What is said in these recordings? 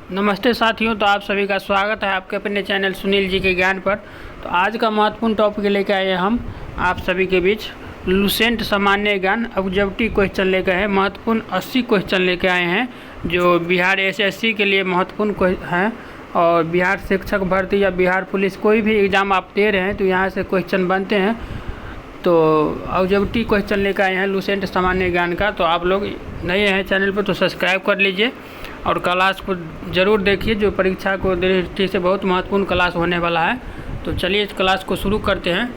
नमस्ते साथियों, तो आप सभी का स्वागत है आपके अपने चैनल सुनील जी के ज्ञान पर। तो आज का महत्वपूर्ण टॉपिक लेकर आए हम आप सभी के बीच लुसेंट सामान्य ज्ञान ऑब्जेक्टिव क्वेश्चन लेकर है। महत्वपूर्ण 80 क्वेश्चन लेकर आए हैं जो बिहार एसएससी के लिए महत्वपूर्ण हैं। और बिहार शिक्षक भर्ती या बिहार पुलिस कोई भी एग्ज़ाम आप दे रहे हैं तो यहाँ से क्वेश्चन बनते हैं। तो ऑब्जेक्टिव क्वेश्चन लेकर आए हैं लुसेंट सामान्य ज्ञान का। तो आप लोग नए हैं चैनल पर तो सब्सक्राइब कर लीजिए और क्लास को ज़रूर देखिए, जो परीक्षा को दृष्टि से बहुत महत्वपूर्ण क्लास होने वाला है। तो चलिए इस क्लास को शुरू करते हैं।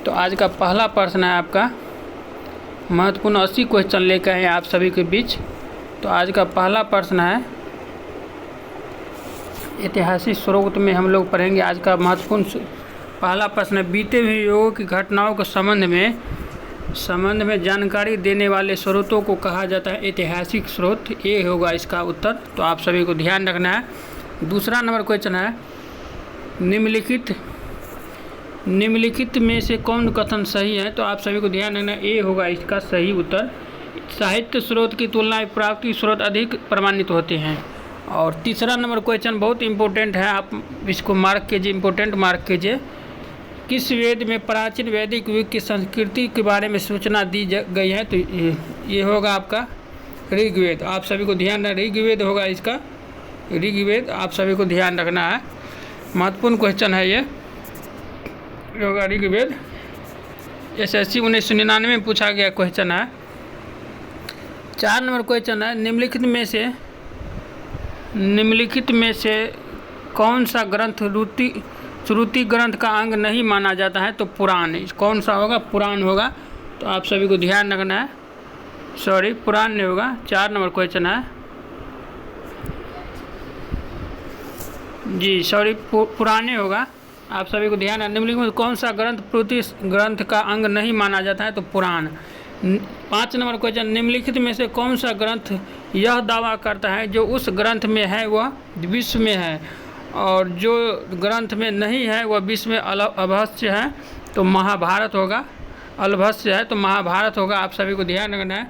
तो आज का पहला प्रश्न है आपका महत्वपूर्ण 80 क्वेश्चन लेकर आए आप सभी के बीच। तो आज का पहला प्रश्न है, ऐतिहासिक स्रोत में हम लोग पढ़ेंगे। आज का महत्वपूर्ण पहला प्रश्न है, बीते हुए युगों की घटनाओं के संबंध में जानकारी देने वाले स्रोतों को कहा जाता है ऐतिहासिक स्रोत। ये होगा इसका उत्तर। तो आप सभी को ध्यान रखना है। दूसरा नंबर क्वेश्चन है, निम्नलिखित में से कौन कथन सही है। तो आप सभी को ध्यान रखना है, ये होगा इसका सही उत्तर। साहित्य स्रोत की तुलना में प्राकृतिक स्रोत अधिक प्रमाणित होते हैं। और तीसरा नंबर क्वेश्चन बहुत इंपॉर्टेंट है, आप इसको मार्क कीजिए, इंपॉर्टेंट मार्क कीजिए। किस वेद में प्राचीन वैदिक युग की संस्कृति के बारे में सूचना दी गई है। तो ये होगा आपका ऋग्वेद। आप सभी को ध्यान रखना, ऋग्वेद होगा इसका, ऋग्वेद। आप सभी को ध्यान रखना है, महत्वपूर्ण क्वेश्चन है ये होगा ऋग्वेद। एसएससी 1999 में पूछा गया क्वेश्चन है। 4 नंबर क्वेश्चन है, निम्नलिखित में से कौन सा ग्रंथ श्रुति ग्रंथ का अंग नहीं माना जाता है। तो पुराण। कौन सा होगा? पुराण होगा। तो आप सभी को ध्यान रखना है, सॉरी पुराण नहीं होगा। 4 नंबर क्वेश्चन है जी, सॉरी पुराने होगा। आप सभी को ध्यान है, निम्नलिखित में कौन सा ग्रंथ श्रुति ग्रंथ का अंग नहीं माना जाता है। तो पुराण। 5 नंबर क्वेश्चन, निम्नलिखित में से कौन सा ग्रंथ यह दावा करता है जो उस ग्रंथ में है वह विश्व में है, और जो ग्रंथ में नहीं है वह विश्व में अवश्य है। तो महाभारत होगा। अलभस्य है तो महाभारत होगा। आप सभी को ध्यान रखना है।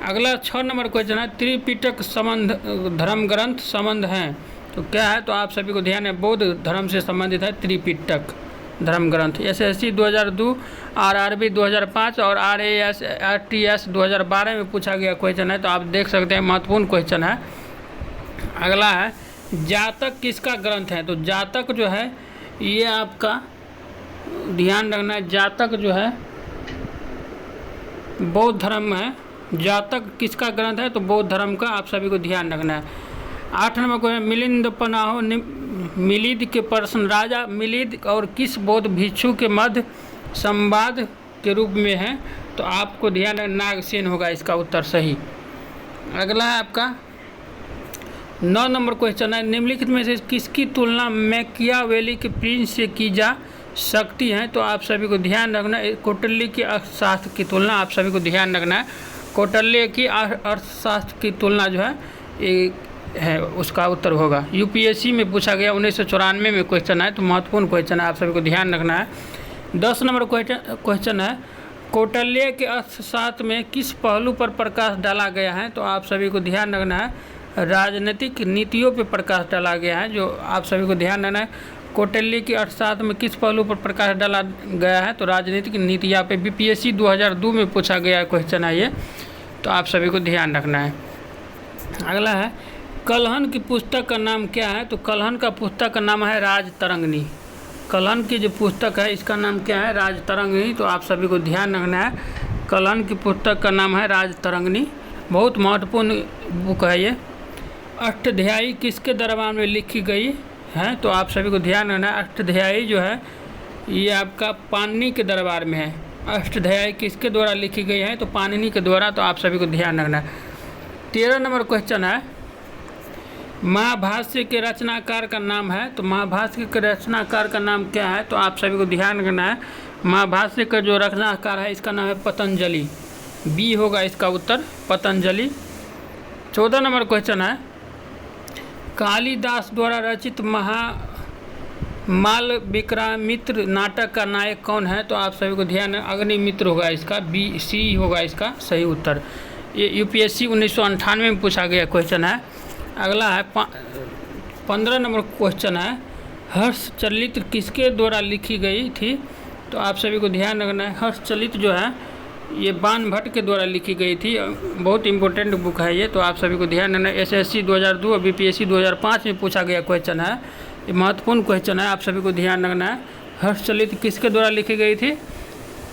अगला 6 नंबर क्वेश्चन है, त्रिपिटक संबंध धर्म ग्रंथ संबंध हैं। तो क्या है? तो आप सभी को ध्यान है, बौद्ध धर्म से संबंधित है त्रिपिटक धर्म ग्रंथ। एसएससी 2002, आरआरबी 2005 और आरएएस आरटीएस 2012 में पूछा गया क्वेश्चन है। तो आप देख सकते हैं, महत्वपूर्ण क्वेश्चन है। अगला है, जातक किसका ग्रंथ है। तो जातक जो है ये आपका ध्यान रखना है, जातक जो है बौद्ध धर्म है। जातक किसका ग्रंथ है? तो बौद्ध धर्म का। आप सभी को ध्यान रखना है। 8 नंबर को है, मिलिंद पन्नाहो मिलिंद के प्रश्न, राजा मिलिंद और किस बौद्ध भिक्षु के मध्य संवाद के रूप में है। तो आपको ध्यान रखना, नागसेन होगा इसका उत्तर सही। अगला है आपका 9 नंबर क्वेश्चन है, निम्नलिखित में से किसकी तुलना मैकियावेली के प्रिंस से की जा सकती है। तो आप सभी को ध्यान रखना, कौटिल्य की अर्थशास्त्र की तुलना। आप सभी को ध्यान रखना है, कौटिल्य की अर्थशास्त्र की तुलना जो है ये है, उसका उत्तर होगा। यूपीएससी में पूछा गया 1994 में क्वेश्चन है। तो महत्वपूर्ण क्वेश्चन है, आप सभी को ध्यान रखना है। 10 नंबर क्वेश्चन है, कौटिल्य के अर्थशास्त्र में किस पहलू पर प्रकाश डाला गया है। तो आप सभी को ध्यान रखना है, राजनीतिक नीतियों पर प्रकाश डाला गया है। जो आप सभी को ध्यान रखना है, कौटिल्य की अर्थशास्त्र में किस पहलू पर प्रकाश डाला गया है। तो राजनीतिक नीतियाँ पे बीपीएससी 2002 में पूछा गया क्वेश्चन है ये। तो आप सभी को ध्यान रखना है। अगला है, कलहन की पुस्तक का नाम क्या है। तो कलहन का पुस्तक का नाम है राजतरंगिणी। कलहन की जो पुस्तक है इसका नाम क्या है? राजतरंगिणी। तो आप सभी को ध्यान रखना है, कलहन की पुस्तक का नाम है राजतरंगिणी। बहुत महत्वपूर्ण बुक है ये। अष्टाध्यायी किसके दरबार में लिखी गई है। तो आप सभी को ध्यान रखना है, अष्टाध्यायी जो है ये आपका पाणिनि के दरबार में है। अष्टाध्यायी किसके द्वारा लिखी गई है। तो पाणिनि के द्वारा। तो आप सभी को ध्यान रखना है। 13 नंबर क्वेश्चन है, महाभाष्य के रचनाकार का नाम है। तो महाभाष्य के रचनाकार का नाम क्या है। तो आप सभी को ध्यान रखना है, महाभाष्य का जो रचनाकार है इसका नाम है पतंजलि। बी होगा इसका उत्तर, पतंजलि। 14 नंबर क्वेश्चन है, कालिदास द्वारा रचित माल विक्रामित्र नाटक का नायक कौन है। तो आप सभी को ध्यान है, अग्निमित्र होगा इसका, बी सी होगा इसका सही उत्तर। ये यूपीएससी 1998 में पूछा गया क्वेश्चन है। अगला है 15 नंबर क्वेश्चन है, हर्षचलित किसके द्वारा लिखी गई थी? तो आप सभी को ध्यान रखना है, हर्षचलित जो है ये बाण भट्ट के द्वारा लिखी गई थी। बहुत इंपॉर्टेंट बुक है ये, तो आप सभी को ध्यान रखना है। SSC 2002 और BPSC 2005 में पूछा गया क्वेश्चन है, ये महत्वपूर्ण क्वेश्चन है, आप सभी को ध्यान रखना है। हर्षचलित किसके द्वारा लिखी गई थी?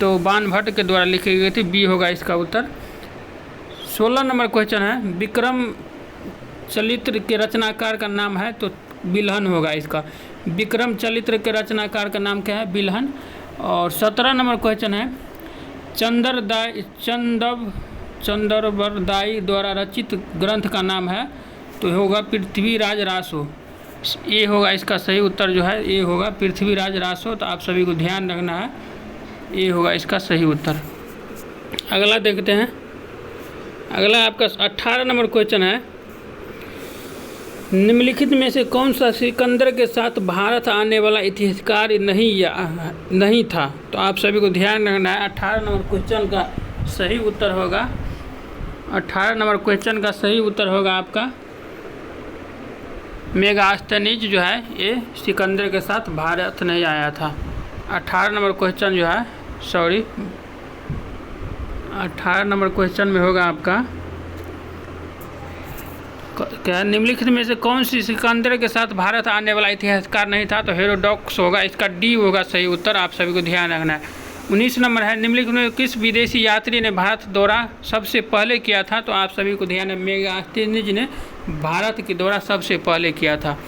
तो बाण भट्ट के द्वारा लिखी गई थी, बी होगा इसका उत्तर। 16 नंबर क्वेश्चन है, विक्रम चरित्र के रचनाकार का नाम है? तो बिल्हन होगा इसका। विक्रम चरित्र के रचनाकार का नाम क्या है? बिल्हन। और 17 नंबर क्वेश्चन है, चंदरबरदाई द्वारा रचित ग्रंथ का नाम है? तो होगा पृथ्वीराज रासो, ये होगा इसका सही उत्तर जो है, ये होगा पृथ्वीराज रासो। तो आप सभी को ध्यान रखना है, ये होगा इसका सही उत्तर। अगला देखते हैं, अगला आपका 18 नंबर क्वेश्चन है, निम्नलिखित में से कौन सा सिकंदर के साथ भारत आने वाला इतिहासकार नहीं था? तो आप सभी को ध्यान रखना है, 18 नंबर क्वेश्चन का सही उत्तर होगा, 18 नंबर क्वेश्चन का सही उत्तर होगा आपका मेगास्थनीज जो है, ये सिकंदर के साथ भारत नहीं आया था। 18 नंबर क्वेश्चन जो है, 18 नंबर क्वेश्चन में होगा आपका क्या, निम्नलिखित में से कौन सी सिकंदर के साथ भारत आने वाला इतिहासकार नहीं था? तो हेरोडोटस होगा, इसका डी होगा सही उत्तर, आप सभी को ध्यान रखना है। 19 नंबर है, निम्नलिखित में किस विदेशी यात्री ने भारत दौरा सबसे पहले किया था? तो आप सभी को ध्यान है, मेगास्थनीज ने भारत की दौरा सबसे पहले किया था।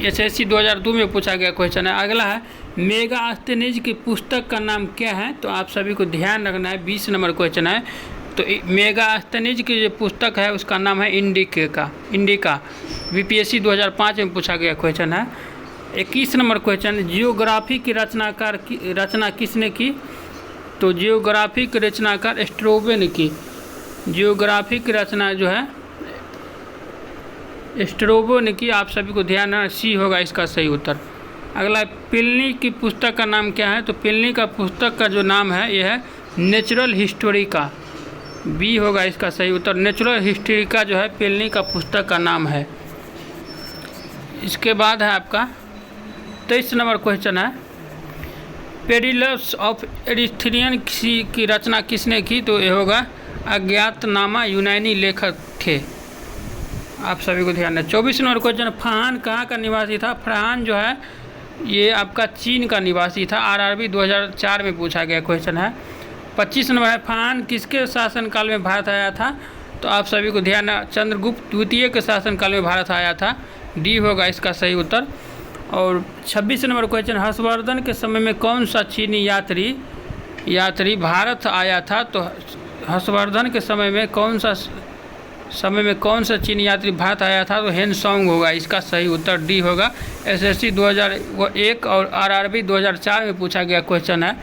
SSC 2002 में पूछा गया क्वेश्चन है। अगला है, मेगास्थनीज की पुस्तक का नाम क्या है? तो आप सभी को ध्यान रखना है, 20 नंबर क्वेश्चन है। तो मेगास्थनीज की जो पुस्तक है उसका नाम है इंडिका। BPSC 2005 में पूछा गया क्वेश्चन है। 21 नंबर क्वेश्चन, जियोग्राफी की रचना किसने की? तो जियोग्राफी के रचनाकार स्ट्रैबो ने की। जियोग्राफी की रचना जो है स्ट्रैबो ने की, आप सभी को ध्यान रखना, सी होगा इसका सही उत्तर। अगला, प्लिनी की पुस्तक का नाम क्या है? तो प्लिनी का पुस्तक का जो नाम है यह है नेचुरल हिस्टोरिका, बी होगा इसका सही उत्तर। नेचुरल हिस्टोरिका जो है प्लिनी का पुस्तक का नाम है। इसके बाद है आपका 23 नंबर क्वेश्चन है, पेरिप्लस ऑफ एरिथ्रियन की रचना किसने की? तो ये होगा अज्ञातनामा, यूनानी लेखक थे, आप सभी को ध्यान है। 24 नंबर क्वेश्चन, फरहान कहाँ का निवासी था? फरहान जो है ये आपका चीन का निवासी था, RRB 2004 में पूछा गया क्वेश्चन है। 25 नंबर है, फरहान किसके शासनकाल में भारत आया था? तो आप सभी को ध्यान है, चंद्रगुप्त द्वितीय के शासनकाल में भारत आया था, डी होगा इसका सही उत्तर। और 26 नंबर क्वेश्चन, हर्षवर्धन के समय में कौन सा चीनी यात्री भारत आया था? तो हर्षवर्धन के समय में कौन सा चीनी यात्री भारत आया था? तो हेनसोंग होगा इसका सही उत्तर, डी होगा। SSC 2001 और RRB 2004 में पूछा गया क्वेश्चन है।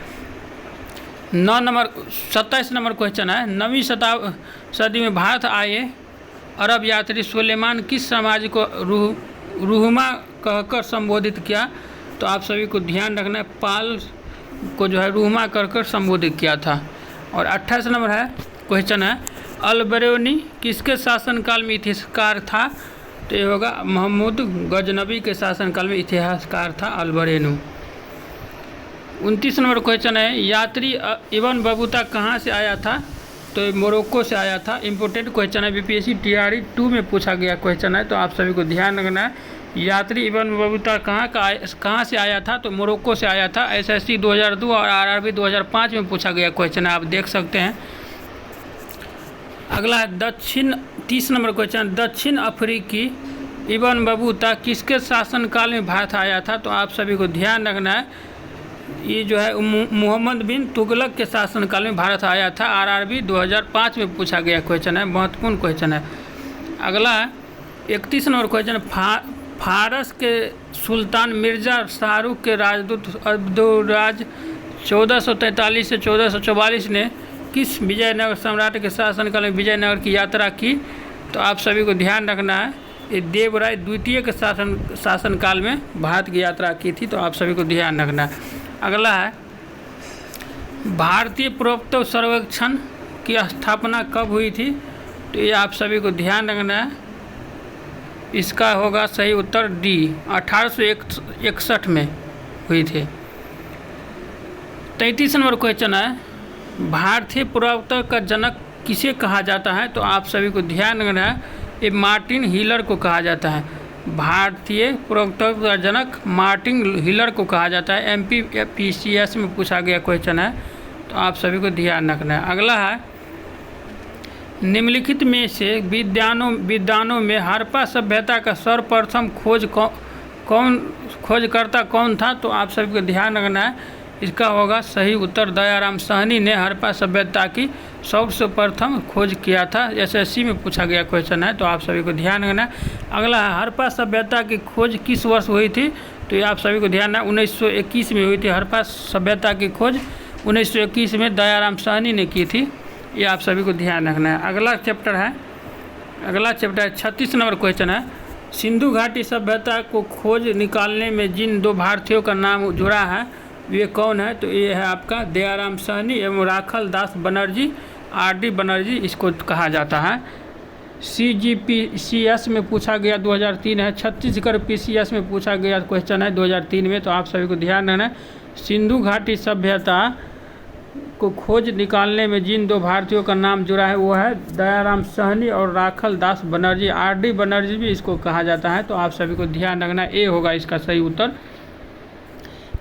27 नंबर क्वेश्चन है, 9वीं सदी में भारत आए अरब यात्री सुलेमान किस समाज को रूहमा कहकर संबोधित किया? तो आप सभी को ध्यान रखना है, पाल को जो है रूहमा कहकर संबोधित किया था। और 28 नंबर है क्वेश्चन है, अल-बरेनी किसके शासनकाल में इतिहासकार था? तो ये होगा महमूद गजनबी के शासनकाल में इतिहासकार था अल-बरेनी। 29 नंबर क्वेश्चन है, यात्री इब्न बतूता कहाँ से आया था? तो मोरक्को से आया था, इम्पोर्टेंट क्वेश्चन है, BPSC TRE 2 में पूछा गया क्वेश्चन है, तो आप सभी को ध्यान रखना है। यात्री इब्न बतूता कहाँ से आया था? तो मोरक्को से आया था। SSC 2002 और RRB 2005 में पूछा गया क्वेश्चन है, आप देख सकते हैं। अगला है 30 नंबर क्वेश्चन, दक्षिण अफ्रीकी इब्न बतूता किसके शासनकाल में भारत आया था? तो आप सभी को ध्यान रखना है, ये जो है मोहम्मद बिन तुगलक के शासनकाल में भारत आया था, RRB 2005 में पूछा गया क्वेश्चन है, महत्वपूर्ण क्वेश्चन है। अगला है 31 नंबर क्वेश्चन, फारस के सुल्तान मिर्ज़ा शाहरुख के राजदूत अब्दुर्राज 1443 से 1444 ने किस विजयनगर सम्राट के शासनकाल में विजयनगर की यात्रा की? तो आप सभी को ध्यान रखना है, ये देवराय द्वितीय के शासनकाल में भारत की यात्रा की थी, तो आप सभी को ध्यान रखना है। अगला है, भारतीय पुरातत्व सर्वेक्षण की स्थापना कब हुई थी? तो ये आप सभी को ध्यान रखना है, इसका होगा सही उत्तर डी, 1861 में हुई थी। 33 नंबर क्वेश्चन है, भारतीय पुरातत्व का जनक किसे कहा जाता है? तो आप सभी को ध्यान रखना है, ये मार्टिन हीलर को कहा जाता है। भारतीय पुरातत्व का जनक मार्टिन हीलर को कहा जाता है। MPPCS में पूछा गया क्वेश्चन है, तो आप सभी को ध्यान रखना है। अगला है, निम्नलिखित में से विद्वानों में हड़प्पा सभ्यता का सर्वप्रथम खोजकर्ता कौन था? तो आप सभी को ध्यान रखना है, इसका होगा सही उत्तर दयाराम साहनी ने हड़प्पा सभ्यता की सबसे प्रथम खोज किया था। SSC में पूछा गया क्वेश्चन है, तो आप सभी को ध्यान रखना है। अगला है, हड़प्पा सभ्यता की खोज किस वर्ष हुई थी? तो ये आप सभी को ध्यान है, 1921 में हुई थी। हड़प्पा सभ्यता की खोज 1921 में दयाराम साहनी ने की थी, ये आप सभी को ध्यान रखना है। अगला चैप्टर है 36 नंबर क्वेश्चन है, सिंधु घाटी सभ्यता को खोज निकालने में जिन दो भारतीयों का नाम जुड़ा है वे कौन है? तो ये है आपका दयाराम साहनी एवं राखल दास बनर्जी, RD बनर्जी इसको कहा जाता है। CGPCS में पूछा गया 2003 है। छत्तीसगढ़ PCS में पूछा गया क्वेश्चन है 2003 में, तो आप सभी को ध्यान रखना है, सिंधु घाटी सभ्यता को खोज निकालने में जिन दो भारतीयों का नाम जुड़ा है वो है दयाराम साहनी और राखल दास बनर्जी, RD बनर्जी भी इसको कहा जाता है, तो आप सभी को ध्यान रखना, ए होगा इसका सही उत्तर।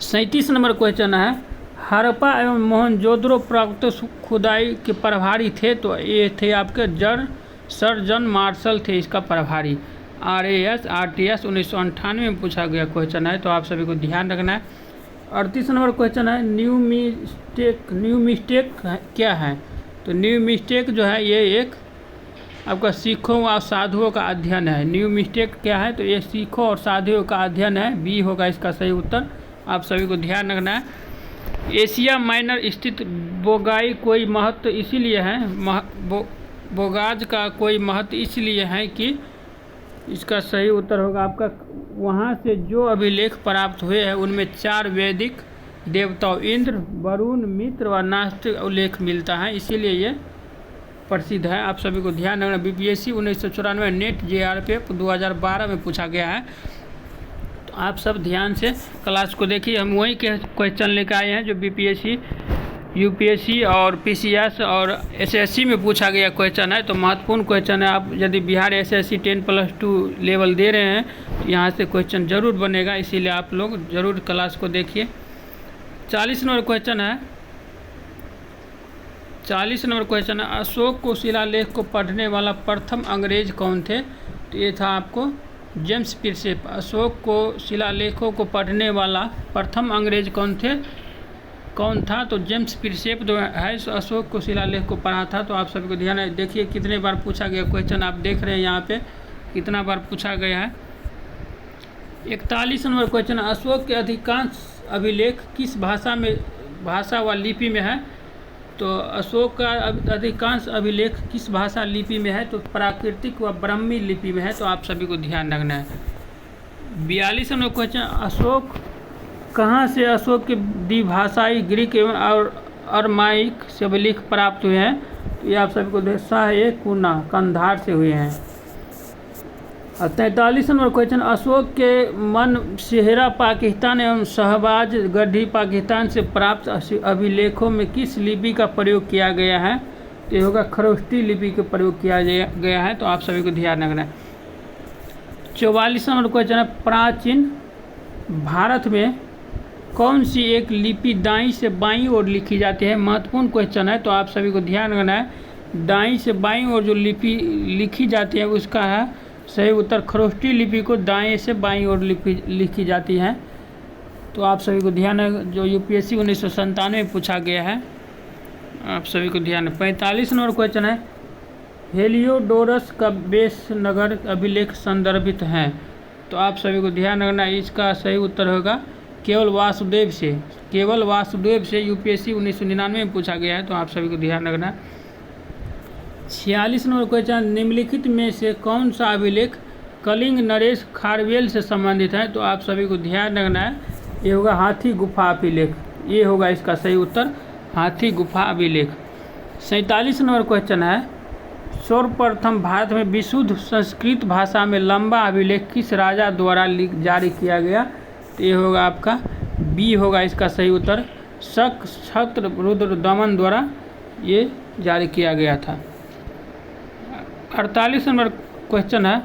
37 नंबर क्वेश्चन है, हड़प्पा एवं मोहनजोदड़ो पुरातत्व खुदाई के प्रभारी थे? तो ये थे आपके सर जॉन मार्शल थे इसका प्रभारी। RAS RTS 1998 में पूछा गया क्वेश्चन है, तो आप सभी को ध्यान रखना है। 38 नंबर क्वेश्चन है, न्यू मिस्टेक क्या है? तो न्यू मिस्टेक जो है ये एक आपका सिखों और साधुओं का अध्ययन है। न्यू मिस्टेक क्या है? तो ये सिखों और साधुओं का अध्ययन है, बी होगा इसका सही उत्तर। आप सभी को ध्यान रखना है। एशिया माइनर स्थित बोगाई कोई महत्व इसीलिए है, बोगाज का कोई महत्व इसलिए है कि इसका सही उत्तर होगा आपका, वहाँ से जो अभिलेख प्राप्त हुए हैं उनमें 4 वैदिक देवताओं इंद्र, वरुण, मित्र व नास्तिक उल्लेख मिलता है, इसीलिए ये प्रसिद्ध है। आप सभी को ध्यान रखना। BPSC 1994, नेट JRPF 2012 में पूछा गया है, तो आप सब ध्यान से क्लास को देखिए। हम वही के क्वेश्चन लेकर आए हैं जो BPSC, UPSC और PCS और SSC में पूछा गया क्वेश्चन है, तो महत्वपूर्ण क्वेश्चन है। आप यदि बिहार SSC 10+2 लेवल दे रहे हैं तो यहाँ से क्वेश्चन जरूर बनेगा, इसीलिए आप लोग जरूर क्लास को देखिए। 40 नंबर क्वेश्चन है, 40 नंबर क्वेश्चन है, अशोक को शिलालेख को पढ़ने वाला प्रथम अंग्रेज कौन थे? तो ये था आपको जेम्स पिरसेप। अशोक को शिलालेखों को पढ़ने वाला प्रथम अंग्रेज कौन था? तो जेम्स पिरसेप जो है अशोक को शिलालेख को पढ़ा था, तो आप सभी को ध्यान है। देखिए कितने बार पूछा गया क्वेश्चन, आप देख रहे हैं यहाँ पे कितना बार पूछा गया है। 41 नंबर क्वेश्चन, अशोक के अधिकांश अभिलेख किस भाषा व लिपि में है? तो अशोक का अधिकांश अभिलेख किस भाषा लिपि में है? तो प्राकृतिक व ब्राह्मी लिपि में है, तो आप सभी को ध्यान रखना है। 42 नंबर क्वेश्चन, अशोक कहाँ से अशोक के द्विभाषाई ग्रीक एवं अरमाइक से अभिलेख प्राप्त हुए हैं? तो ये आप सभी को शाह-ए-कुना कंधार से हुए हैं। 43 नंबर क्वेश्चन, अशोक के मनसेहरा पाकिस्तान एवं शहबाज गढ़ी पाकिस्तान से प्राप्त अभिलेखों में किस लिपि का प्रयोग किया गया है? तो ये होगा खरोष्टी लिपि का प्रयोग किया गया है, तो आप सभी को ध्यान रखना है। 44 नंबर क्वेश्चन है, प्राचीन भारत में कौन सी एक लिपि दाईं से बाईं ओर लिखी जाती है? महत्वपूर्ण क्वेश्चन है, तो आप सभी को ध्यान रखना है। दाईं से बाईं ओर जो लिपि लिखी जाती है उसका है सही उत्तर खरोष्टी लिपि को दाएं से बाईं ओर लिखी जाती है, तो आप सभी को ध्यान है। जो UPSC 1997 में पूछा गया है, आप सभी को ध्यान है। 45 नंबर क्वेश्चन है, हेलियोडोरस का बेस नगर अभिलेख संदर्भित हैं? तो आप सभी को ध्यान रखना, इसका सही उत्तर होगा केवल वासुदेव से। UPSC 1999 में पूछा गया है, तो आप सभी को ध्यान रखना। 46 नंबर क्वेश्चन, निम्नलिखित में से कौन सा अभिलेख कलिंग नरेश खारवेल से संबंधित है? तो आप सभी को ध्यान रखना है, ये होगा हाथी गुफा अभिलेख, ये होगा इसका सही उत्तर हाथी गुफा अभिलेख। 47 नंबर क्वेश्चन है, सर्वप्रथम भारत में विशुद्ध संस्कृत भाषा में लंबा अभिलेख किस राजा द्वारा जारी किया गया? तो ये होगा आपका बी होगा इसका सही उत्तर। शक छत्र रुद्र दमन द्वारा ये जारी किया गया था। 48 नंबर क्वेश्चन है,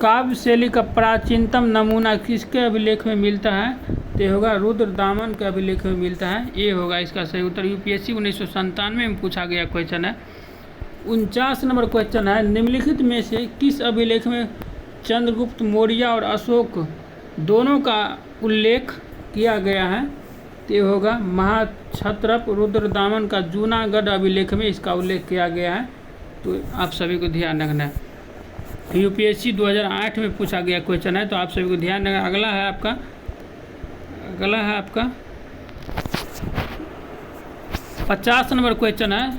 काव्य शैली का प्राचीनतम नमूना किसके अभिलेख में मिलता है? तो ये होगा रुद्र दामन के अभिलेख में मिलता है। ये होगा इसका सही उत्तर। यूपीएससी 1997 में पूछा गया क्वेश्चन है। 49 नंबर क्वेश्चन है, निम्नलिखित में से किस अभिलेख में चंद्रगुप्त मौर्य और अशोक दोनों का उल्लेख किया गया है? तो ये होगा महाक्षत्रप रुद्रदामन का जूनागढ़ अभिलेख में इसका उल्लेख किया गया है। तो आप सभी को ध्यान रखना है। यूपीएससी 2008 में पूछा गया क्वेश्चन है, तो आप सभी को ध्यान रखना। अगला है आपका 50 नंबर क्वेश्चन है,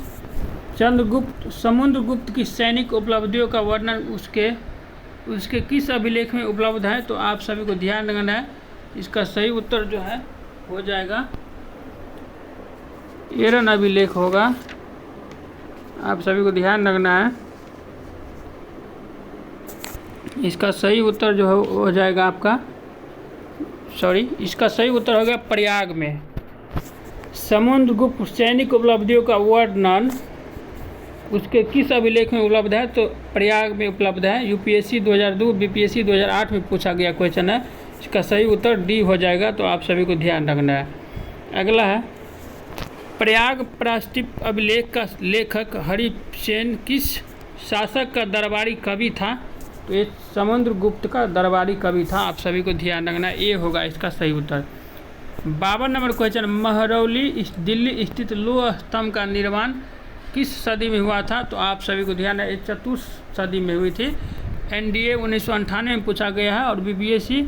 समुद्रगुप्त की सैनिक उपलब्धियों का वर्णन उसके किस अभिलेख में उपलब्ध है? तो आप सभी को ध्यान रखना है। इसका सही उत्तर जो है हो जाएगा एरन अभिलेख होगा। आप सभी को ध्यान रखना है। इसका सही उत्तर जो हो जाएगा आपका इसका सही उत्तर होगा प्रयाग में। समुद्रगुप्त सैनिक उपलब्धियों का वर्णन उसके किस अभिलेख में उपलब्ध है? तो प्रयाग में उपलब्ध है। यूपीएससी 2002 बीपीएससी 2008 में पूछा गया क्वेश्चन है। इसका सही उत्तर डी हो जाएगा। तो आप सभी को ध्यान रखना है। अगला है, प्रयाग प्रायश्चित अभिलेख का लेखक हरिसेन किस शासक का दरबारी कवि था? तो ये समुद्रगुप्त का दरबारी कवि था। आप सभी को ध्यान रखना है। ये होगा इसका सही उत्तर। 52 नंबर क्वेश्चन, महरौली दिल्ली स्थित लौह स्तंभ का निर्माण किस सदी में हुआ था? तो आप सभी को ध्यान है, 4वीं सदी में हुई थी। एनडीए 1998 में पूछा गया है और बीबीएससी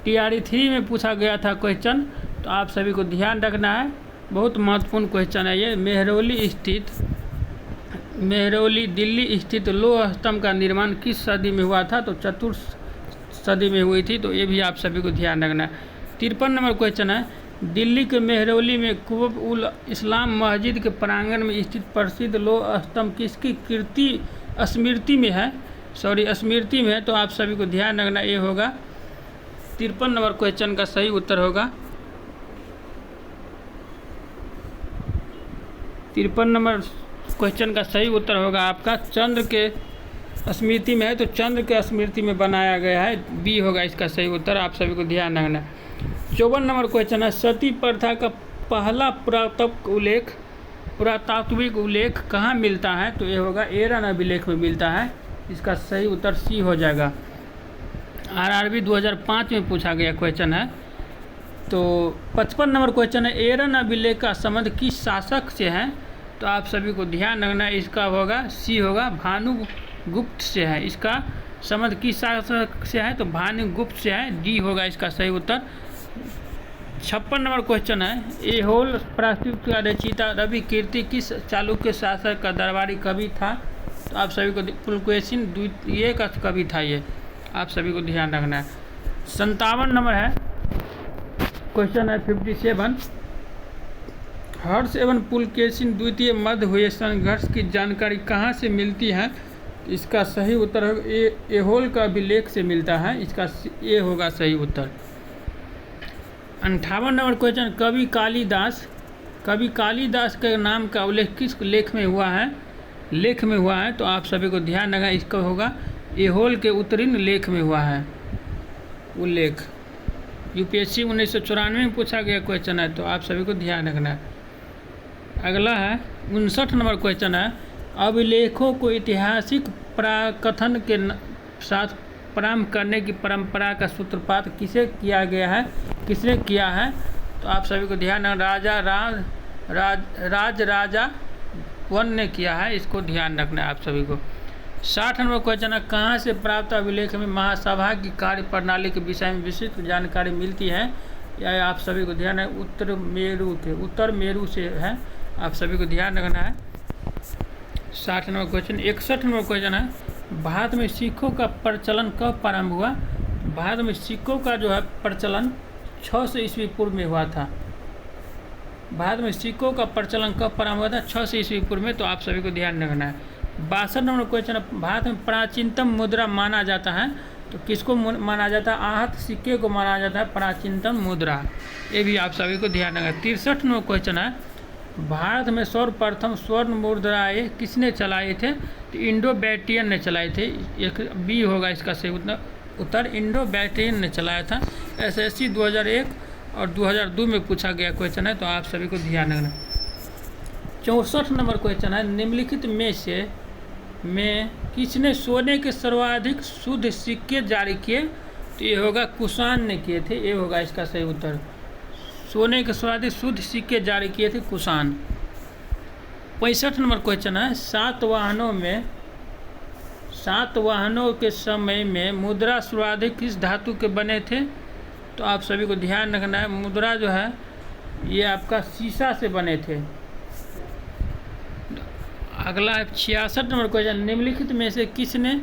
टीआरई 3 में पूछा गया था क्वेश्चन। तो आप सभी को ध्यान रखना है, बहुत महत्वपूर्ण क्वेश्चन है ये। मेहरौली दिल्ली स्थित लौह स्तंभ का निर्माण किस सदी में हुआ था? तो 4वीं सदी में हुई थी। तो ये भी आप सभी को ध्यान रखना है। 53 नंबर क्वेश्चन है, दिल्ली के मेहरौली में कुतुब उल इस्लाम मस्जिद के प्रांगण में स्थित प्रसिद्ध लौह स्तंभ किसकी स्मृति में है? तो आप सभी को ध्यान रखना। ये होगा 53 नंबर क्वेश्चन का सही उत्तर होगा। 53 नंबर क्वेश्चन का सही उत्तर होगा आपका चंद्र के स्मृति में है। तो चंद्र के स्मृति में बनाया गया है। बी होगा इसका सही उत्तर। आप सभी को ध्यान रखना। 54 नंबर क्वेश्चन है, सती प्रथा का पहला पुरातात्विक उल्लेख कहाँ मिलता है? तो ये होगा एरन अभिलेख में मिलता है। इसका सही उत्तर सी हो जाएगा। आरआरबी 2005 में पूछा गया क्वेश्चन है। तो 55 नंबर क्वेश्चन है, एरन अभिलेख का संबंध किस शासक से है? तो आप सभी को ध्यान रखना है। इसका होगा सी होगा भानुगुप्त से है। इसका संबंध किस शासक से है? तो भानुगुप्त से है। डी होगा इसका सही उत्तर। 56 नंबर क्वेश्चन है, ऐहोल प्रायश्चित का रचयिता रवि कीर्ति किस चालुक्य शासक का दरबारी कवि था? तो आप सभी को पुलकेशिन द्वितीय का कवि था ये। आप सभी को ध्यान रखना है। 57 नंबर है क्वेश्चन है 57, हर्ष एवं पुलकेशिन द्वितीय मध्य हुए संघर्ष की जानकारी कहाँ से मिलती है? इसका सही उत्तर होगा ऐहोल का अभिलेख से मिलता है। इसका ये होगा सही उत्तर। 58 नंबर क्वेश्चन, कवि कालिदास के नाम का उल्लेख किस लेख में हुआ है? तो आप सभी को ध्यान रखना। इसका होगा ऐहोल के उत्तीर्ण लेख में हुआ है उल्लेख। यूपीएससी 1994 में पूछा गया क्वेश्चन है। तो आप सभी को ध्यान रखना है। अगला है 59 नंबर क्वेश्चन है, अभिलेखों को ऐतिहासिक प्राकथन के साथ प्रारंभ करने की परंपरा का सूत्रपात किसने किया है? तो आप सभी को ध्यान रखना, राजा वन ने किया है। इसको ध्यान रखना है आप सभी को। 60 नंबर क्वेश्चन है, कहाँ से प्राप्त अभिलेख में महासभा की कार्य प्रणाली के विषय में विस्तृत जानकारी मिलती है? या आप सभी को ध्यान है उत्तर मेरू से है। आप सभी को ध्यान रखना है। 60 नंबर क्वेश्चन। 61 नंबर क्वेश्चन है, भारत में सिक्कों का प्रचलन कब प्रारंभ हुआ? भारत में सिक्कों का जो है प्रचलन 600 ईस्वी पूर्व में हुआ था। भारत में सिक्कों का प्रचलन कब प्रारंभ हुआ था? 600 ईस्वी पूर्व में। तो आप सभी को ध्यान रखना है। 62 नंबर क्वेश्चन है, भारत में प्राचीनतम मुद्रा माना जाता है, तो किसको माना जाता है? आहत सिक्के को माना जाता है प्राचीनतम मुद्रा। ये भी आप सभी को ध्यान रखना। 63 नंबर क्वेश्चन है, भारत में सर्वप्रथम स्वर्ण मुद्राएं किसने चलाए थे? तो इंडो बैटियन ने चलाए थे। एक बी होगा इसका सही उत्तर, इंडो बैटियन ने चलाया था। एसएससी 2001 और 2002 में पूछा गया क्वेश्चन है, तो आप सभी को ध्यान रखना। 64 नंबर क्वेश्चन है, निम्नलिखित में किसने सोने के सर्वाधिक शुद्ध सिक्के जारी किए? तो ये होगा कुषाण ने किए थे। ये होगा इसका सही उत्तर, सोने के सर्वाधिक शुद्ध सिक्के जारी किए थे कुषाण। 65 नंबर क्वेश्चन है, सात वाहनों के समय में मुद्रा सर्वाधिक किस धातु के बने थे? तो आप सभी को ध्यान रखना है, मुद्रा जो है ये आपका शीशा से बने थे। अगला है 66 नंबर क्वेश्चन, निम्नलिखित में से किसने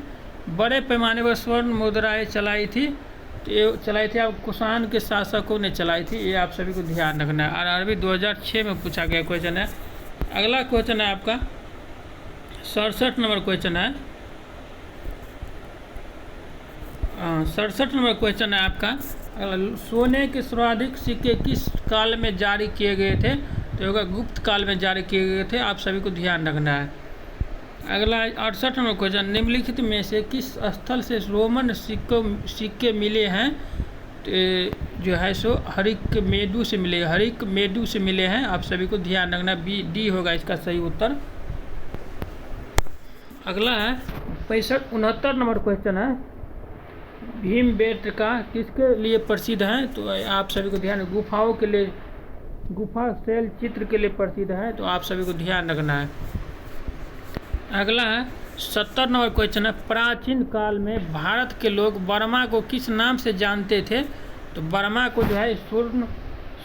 बड़े पैमाने पर स्वर्ण मुद्राएं चलाई थी? तो ये चलाई थी आप कुषाण के शासकों ने चलाई थी। ये आप सभी को ध्यान रखना है। आरआरबी 2006 में पूछा गया क्वेश्चन है। अगला क्वेश्चन है आपका 67 नंबर क्वेश्चन है। 67 नंबर क्वेश्चन है आपका, सोने के सर्वाधिक सिक्के किस काल में जारी किए गए थे? तो होगा गुप्त काल में जारी किए गए थे। आप सभी को ध्यान रखना है। अगला 68 नंबर क्वेश्चन, निम्नलिखित में से किस स्थल से रोमन सिक्के मिले हैं? तो जो है सो हरिकमेडु से मिले हैं। आप सभी को ध्यान रखना, डी होगा इसका सही उत्तर। अगला है 69 नंबर क्वेश्चन है, भीमबेटका किसके लिए प्रसिद्ध है? तो आप सभी को ध्यान, गुफाओं के लिए, गुफा शैल चित्र के लिए प्रसिद्ध है। तो आप सभी को ध्यान रखना है। अगला है 70 नंबर क्वेश्चन है, प्राचीन काल में भारत के लोग बर्मा को किस नाम से जानते थे? तो बर्मा को जो है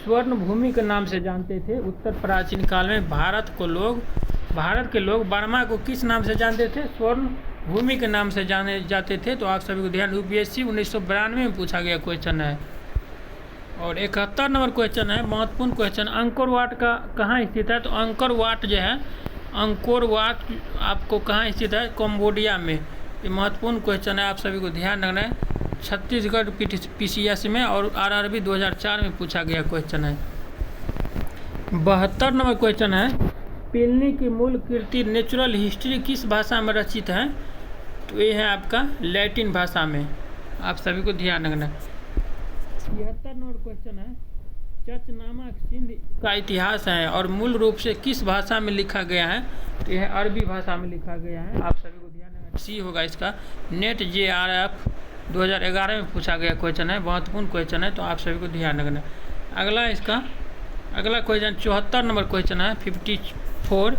स्वर्ण भूमि के नाम से जानते थे। उत्तर, प्राचीन काल में भारत के लोग बर्मा को किस नाम से जानते थे? स्वर्ण भूमि के नाम से जाने जाते थे। तो आप सभी को ध्यान, यूपीएससी 1992 में पूछा गया क्वेश्चन है। और 71 नंबर क्वेश्चन है, महत्वपूर्ण क्वेश्चन, अंकोर वाट का कहाँ स्थित है? तो अंकोर वाट जो है, अंकोर वाट आपको कहाँ स्थित है? कंबोडिया में। ये महत्वपूर्ण क्वेश्चन है, आप सभी को ध्यान रखना है। छत्तीसगढ़ पीसीएस में और आरआरबी 2004 में पूछा गया क्वेश्चन है। 72 नंबर क्वेश्चन है, प्लिनी की मूल कृति नेचुरल हिस्ट्री किस भाषा में रचित है? तो ये है आपका लैटिन भाषा में। आप सभी को ध्यान रखना। 73 नंबर क्वेश्चन है, चचनामा सिंध का इतिहास है और मूल रूप से किस भाषा में लिखा गया है? तो यह अरबी भाषा में लिखा गया है। आप सभी को ध्यान रखना। सी होगा इसका, नेट JRF 2011 में पूछा गया क्वेश्चन है, महत्वपूर्ण क्वेश्चन है। तो आप सभी को ध्यान रखना। अगला क्वेश्चन 74 नंबर क्वेश्चन है, 54,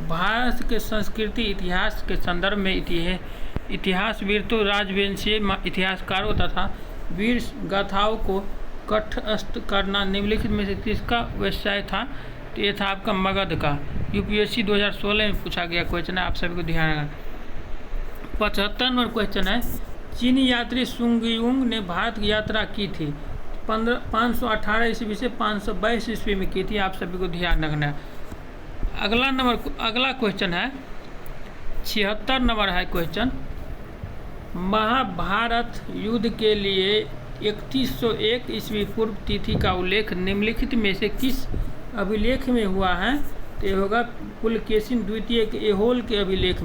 भारत के संस्कृति इतिहास के संदर्भ में इतिहासविद तो राजवंशीय इतिहासकारों तथा वीर गाथाओं को कंठस्थ करना निम्नलिखित में से किसका व्यवसाय था? तो ये था आपका मगध का। यूपीएससी 2016 में पूछा गया क्वेश्चन है। आप सभी को ध्यान रखना। 75 नंबर क्वेश्चन है, चीनी यात्री सुंगयुंग ने भारत की यात्रा की थी 518 ईस्वी से 522 ईस्वी में की थी। आप सभी को ध्यान रखना है। अगला क्वेश्चन है 76 नंबर है क्वेश्चन, महाभारत युद्ध के लिए 3101 ईस्वी पूर्व तिथि का उल्लेख निम्नलिखित में से किस अभिलेख में हुआ है? तो ये होगा पुलकेशिन द्वितीय के एहोल के अभिलेख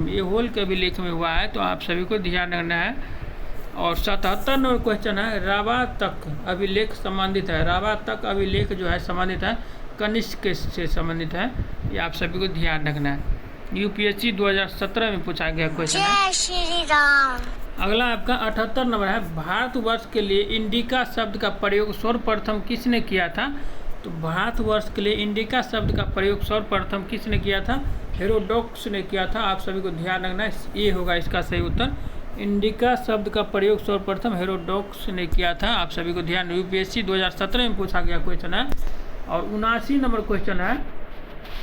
में हुआ है। तो आप सभी को ध्यान रखना है। और 77 नंबर क्वेश्चन है, रावा तक अभिलेख संबंधित है। रावा तक अभिलेख जो है संबंधित है कनिष्क से संबंधित है। ये आप सभी को ध्यान रखना है। यूपीएससी 2017 में पूछा गया क्वेश्चन है। जय श्री राम। अगला आपका 78 नंबर है, भारतवर्ष के लिए इंडिका शब्द का प्रयोग सर्वप्रथम किसने किया था? तो भारतवर्ष के लिए इंडिका शब्द का प्रयोग सर्वप्रथम किसने किया था? हेरोडोटस ने किया था। आप सभी को ध्यान रखना है, ये होगा इसका सही उत्तर। इंडिका शब्द का प्रयोग सर्वप्रथम हेरोडोटस ने किया था। आप सभी को ध्यान, यूपीएससी 2017 में पूछा गया क्वेश्चन है। और 79 नंबर क्वेश्चन है,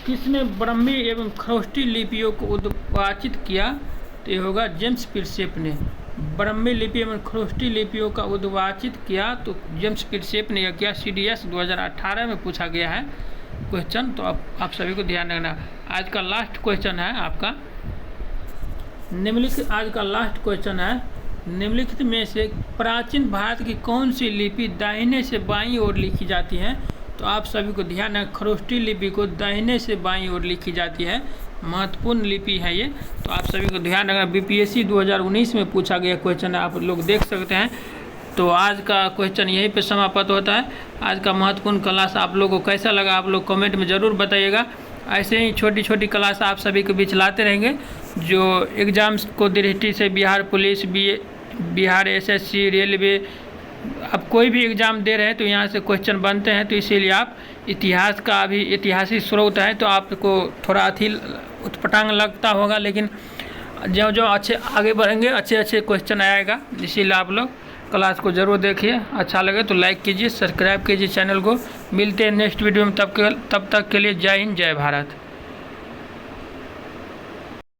किसने ब्राह्मी एवं खरोष्टी लिपियों को उद्भाषित किया? तो ये होगा जेम्स प्रिंसेप ने। ब्राह्मी लिपि एवं खरोष्टी लिपियों का उद्भाषित किया तो जेम्स प्रिंसेप ने यह किया। CDS 2018 में पूछा गया है क्वेश्चन। तो आप सभी को ध्यान रखना। आज का लास्ट क्वेश्चन है आपका निम्नलिखित आज का लास्ट क्वेश्चन है, निम्नलिखित में से प्राचीन भारत की कौन सी लिपि दाहिने से बाईं ओर लिखी जाती है? तो आप सभी को ध्यान है, खरोष्ठी लिपि को दाहिने से बाईं ओर लिखी जाती है, महत्वपूर्ण लिपि है ये। तो आप सभी को ध्यान रखना, बीपीएससी 2019 में पूछा गया क्वेश्चन है, आप लोग देख सकते हैं। तो आज का क्वेश्चन यहीं पे समाप्त होता है। आज का महत्वपूर्ण क्लास आप लोगों को कैसा लगा आप लोग कमेंट में ज़रूर बताइएगा। ऐसे ही छोटी छोटी क्लास आप सभी के बीच लाते रहेंगे। जो एग्ज़ाम्स को दृष्टि से Bihar police, Bihar SSC, railway, अब कोई भी एग्ज़ाम दे रहे हैं तो यहाँ से क्वेश्चन बनते हैं। तो इसीलिए आप इतिहास का भी ऐतिहासिक स्रोत है तो आपको थोड़ा उटपटांग लगता होगा, लेकिन जो जो अच्छे आगे बढ़ेंगे अच्छे क्वेश्चन आएगा। इसीलिए आप लोग क्लास को ज़रूर देखिए। अच्छा लगे तो लाइक कीजिए, सब्सक्राइब कीजिए चैनल को। मिलते हैं नेक्स्ट वीडियो में, तब तक के लिए जय हिंद, जय भारत।